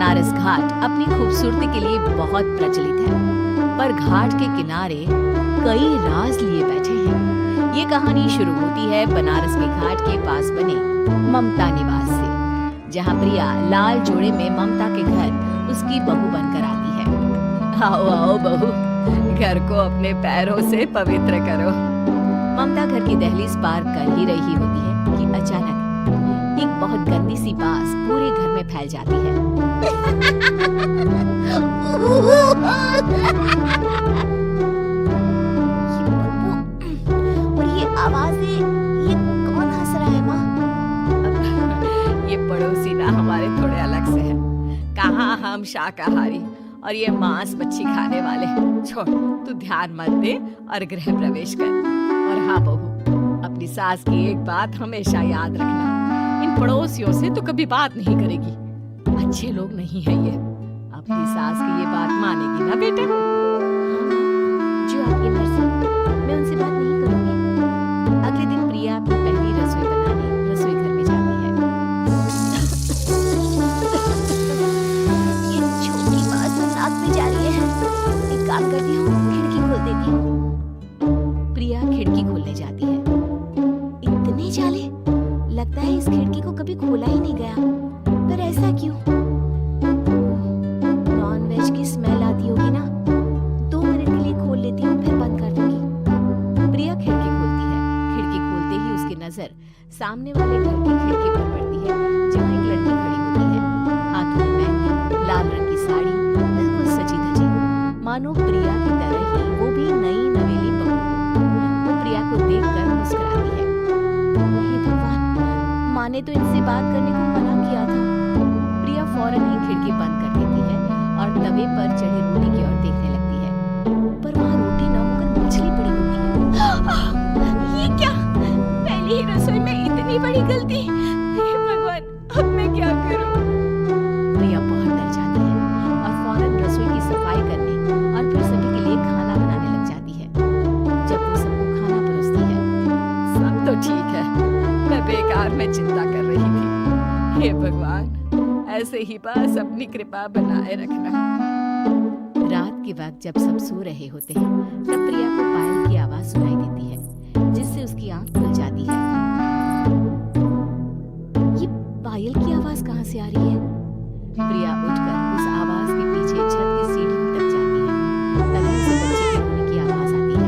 बनारस घाट अपनी खूबसूरती के लिए बहुत प्रचलित है, पर घाट के किनारे कई राज लिए बैठे हैं। ये कहानी शुरू होती है बनारस के घाट के पास बने ममता निवास से, जहाँ प्रिया लाल जोड़े में ममता के घर उसकी बहू बनकर आती है। आओ आओ बहू, घर को अपने पैरों से पवित्र करो। ममता घर की दहलीज पार कर ही रही होती है कि अचानक एक बहुत गंदी सी बास पूरे घर में फैल जाती है। और ये आवाजें, ये कौन हंस रहा है माँ? ये पड़ोसी ना हमारे थोड़े अलग से है। कहाँ हम शाकाहारी और ये मांस मच्छी खाने वाले। छोड़, तू ध्यान मत दे और गृह प्रवेश कर। और हाँ बहू, अपनी सास की एक बात हमेशा याद रखना, इन पड़ोसियों से तो कभी बात नहीं करेगी। अच्छे लोग नहीं है ये। अपनी सास की ये बात मानेगी ना बेटे? हाँ माँ, जो आपकी मर्जी, मैं उनसे बात नहीं करूंगी। अगले दिन प्रिया अपनी पहली रसोई बनाने रसोई घर में जाती है। ये छोटी बात तो नाक में जा रही है। एक काम करती हूँ, खिड़की खोल देती हूँ। प्रिया खिड़की खोलने जाती है। इतने जाले, लगता है इस खिड़की को कभी खोला ही नहीं गया। पर ऐसा क्यों? नॉन वेज की स्मेल आती होगी ना। 2 मिनट के लिए खोल लेती हूँ, फिर बंद कर दूंगी। प्रिया खिड़की खोलती है। खिड़की खोलते ही उसकी नजर सामने वाले घर की खिड़की पर पड़ती है, जहाँ एक लड़की खड़ी होती है। हाथों में मेहंदी, लाल रंग की साड़ी, बिल्कुल सजी धजी, मानो प्रिया की तरह ही वो भी नई नवेली बहू हो। वो प्रिया को देखकर मुस्कुराती है। हे भगवान, माँ ने तो इनसे बात करने को मना किया था। प्रिया फौरन ही खिड़की बंद कर देती है और तवे पर चढ़ी रोटी की ओर देखने लगती है, पर वहाँ रोटी न होकर मछली पड़ी होती है। ये क्या? पहली ही रसोई में इतनी बड़ी गलती। हे भगवान, अब मैं क्या करूं? प्रिया बहुत डर जाती है और फौरन रसोई की सफाई करने और फिर सभी के लिए खाना बनाने लग जाती है। जब वो सबको खाना परोसती है, सब तो ठीक है, मैं बेकार में चिंता कर रही थी। हे भगवान, ऐसे ही बस अपनी कृपा बनाए रखना। रात के वक्त जब सब सो रहे होते हैं, तब प्रिया को पायल की आवाज सुनाई देती है, जिससे उसकी आंख खुल जाती है। ये पायल की आवाज कहाँ से आ रही है? प्रिया उठकर उस आवाज के पीछे छत की सीढ़ियों तक जाती है। तभी उसे बच्चे के रोने की आवाज आती है।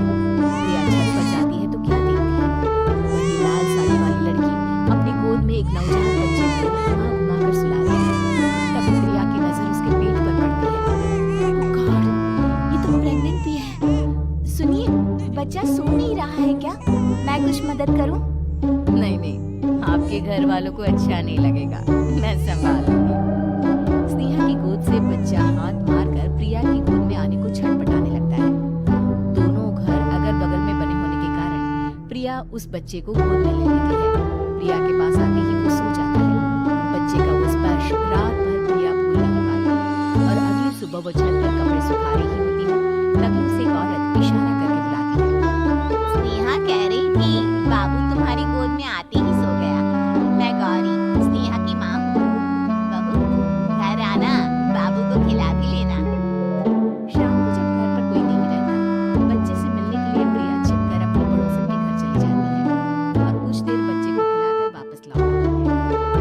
प्रिया छत पर जाती है तो क्या देखती है? वही लाल साड़ी वाली लड़की अपनी गोद में एक नवजात बच्चे को घुमा घुमा कर सुला रही है। तभी प्रिया की नजर उसके पेट पर पड़ती है। ओह गॉड, ये तो प्रेग्नेंट भी है। सुनिए, बच्चा सो नहीं रहा है क्या? मैं कुछ मदद करूं? नहीं नहीं, आपके घर वालों को अच्छा नहीं लगेगा, मैं संभाल लूंगी। स्नेहा की गोद से बच्चा हाथ मारकर प्रिया की गोद में आने को छटपटाने लगता है। दोनों घर अगल बगल में बने होने के कारण प्रिया उस बच्चे को गोद में ले लेती है। प्रिया के पास आते ही वो सो जाता है। बच्चे का वो स्पर्श रात भर प्रिया भूल नहीं पाती और अगली सुबह वो छत पर कपड़े सुखा रही होती है। तभी उसे एक औरत इशारा करके बुलाती है। स्नेहा कह रही थी बाबू तुम्हारी गोद में आते ही सो गया। मैं गौरी, स्नेहा की माँ हूँ। बहू, घर आना, बाबू को खिला भी लेना। शाम को जब घर पर कोई नहीं रहता, बच्चे से मिलने के लिए प्रिया छिपकर अपने पड़ोसन के घर चली जाती है और कुछ देर बच्चे को खिलाकर वापस लौट आती है।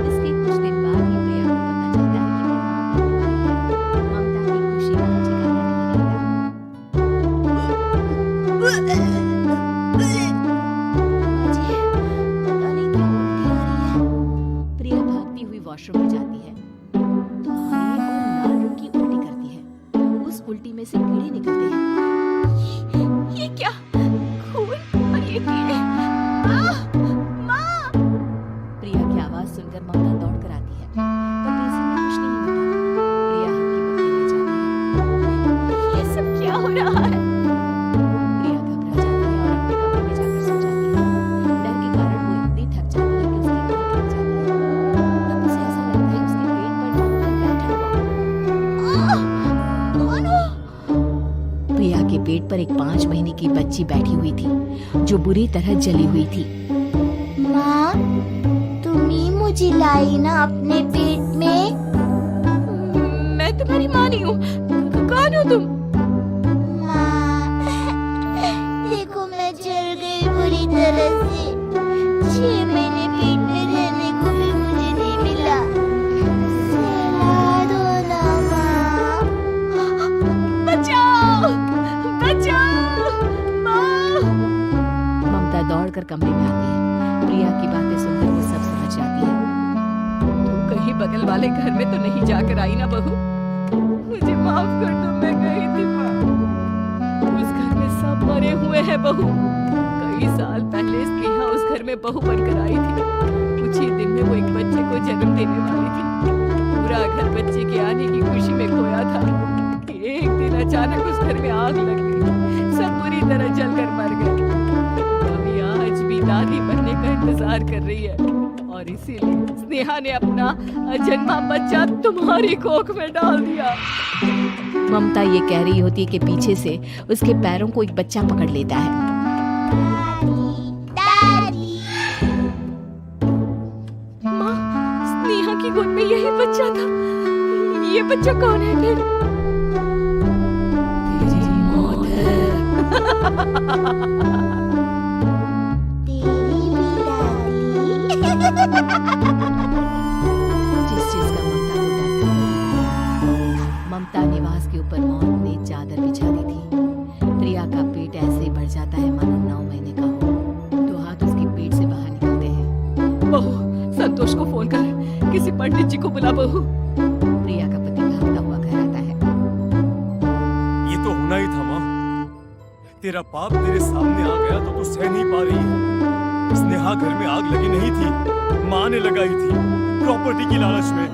इसके कुछ दिन बाद ही प्रिया को पता चलता है कि वो मां बनने वाली है। ममता की खुशी का ठिकाना नहीं रहता। मुझे पता नहीं क्यों उल्टी आ रही है। प्रिया भागती हुई वॉशरूम में जाती है तो हरी और लाल रंग की उल्टी करती है। उस उल्टी में से कीड़े निकलते हैं। ये क्या? खून और ये कीड़े। माँ! प्रिया की आवाज सुनकर ममता दौड़ कर आती है, पर बेसिन में कुछ नहीं होता। प्रिया हक्की बक्की रह जाती है। ये सब क्या हो रहा है? प्रिया घबरा जाती है और अपने कमरे में जाकर सो जाती है। डर के कारण वो इतनी थक जाती है कि उसकी आंख लग जाती है। तब उसे ऐसा लगता है उसके पेट पर कोई बैठा हुआ। कौन हो? प्रिया के पेट पर एक 5 महीने की बच्ची बैठी हुई थी, जो बुरी तरह जली हुई थी। माँ, तुम ही मुझे लाई ना अपने पेट में। मैं तुम्हारी माँ नहीं हूँ। कौन हो तुम? माँ, देखो मैं जल गई बुरी तरह से। 6 महीने पेट में रहने को भी मुझे नहीं मिला। सहला दो ना माँ। बचाओ, बचाओ, माँ। ममता दौड़कर कमरे में आती है। प्रिया की बातें सुनकर वो सब समझ जाती है। तुम कहीं बगल वाले घर में तो नहीं जाकर आई ना बहू? मुझे माफ कर दो, मैं गई थी माँ। उस घर में सब मरे हुए हैं बहू। कई साल पहले स्नेहा उस घर में बहू बनकर आई थी। कुछ ही दिन में वो एक बच्चे को जन्म देने वाली थी। पूरा घर बच्चे के आने की खुशी में खोया था कि एक दिन अचानक उस घर में आग लग गई। सब बुरी तरह जलकर मर गए। अभी आज भी दादी बनने का इंतजार कर रही है और इसीलिए स्नेहा ने अपना अजन्मा बच्चा तुम्हारी कोख में डाल दिया। ममता ये कह रही होती है कि पीछे से उसके पैरों को एक बच्चा पकड़ लेता है। दादी, माँ, स्नेहा की गोद में यही बच्चा था। ये बच्चा कौन है फिर? तेरी मौत है। तेरी भी दादी। जिस चीज का ममता को डर था, ममता निवास के ऊपर मौत ने चादर बिछा दी थी। प्रिया का पेट ऐसे ही बढ़ जाता है मानो 9 महीने का हो। 2 हाथ उसके पेट से बाहर निकलते हैं। बहू, संतोष को फोन कर, किसी पंडित जी को बुला बहू। प्रिया का पति भागता हुआ घर आता है। ये तो होना ही था माँ। तेरा पाप तेरे सामने आ गया तो तू सह नहीं पा रही है। स्नेहा घर में आग लगी नहीं थी, माँ ने लगाई थी प्रॉपर्टी की लालच में।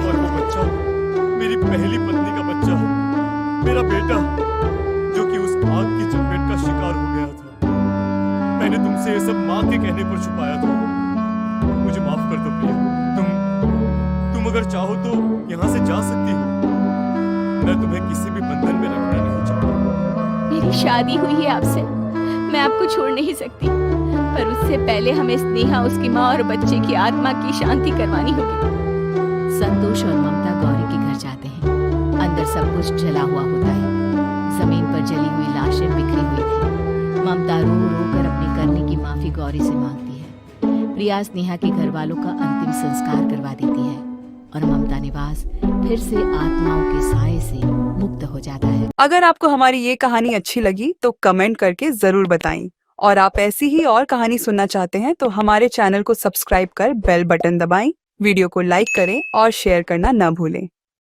और वो बच्चा मेरी पहली पत्नी का बच्चा है, मेरा बेटा, जो कि उस आग की चपेट का शिकार हो गया था। मैंने तुमसे ये सब माँ के कहने पर छुपाया था। मुझे माफ कर दो प्रिया। तुम अगर चाहो तो यहाँ से जा सकती हो। मैं तुम्हें किसी भी बंधन में रखना नहीं चाहता। मेरी शादी हुई है आपसे, मैं आपको छोड़ नहीं सकती। पर उससे पहले हमें स्नेहा, उसकी माँ और बच्चे की आत्मा की शांति करवानी होगी। संतोष और ममता गौरी के घर जाते हैं। अंदर सब कुछ जला हुआ होता है। जमीन पर जली हुई लाशें बिखरी हुई थी। ममता रो रो कर अपनी करने की माफी गौरी से मांगती है। प्रिया स्नेहा के घर वालों का अंतिम संस्कार करवा देती है और ममता निवास फिर से आत्माओं के साए से मुक्त हो जाता है। अगर आपको हमारी ये कहानी अच्छी लगी तो कमेंट करके जरूर बताएं। और आप ऐसी ही और कहानी सुनना चाहते हैं तो हमारे चैनल को सब्सक्राइब कर बेल बटन दबाएं, वीडियो को लाइक करें और शेयर करना न भूलें।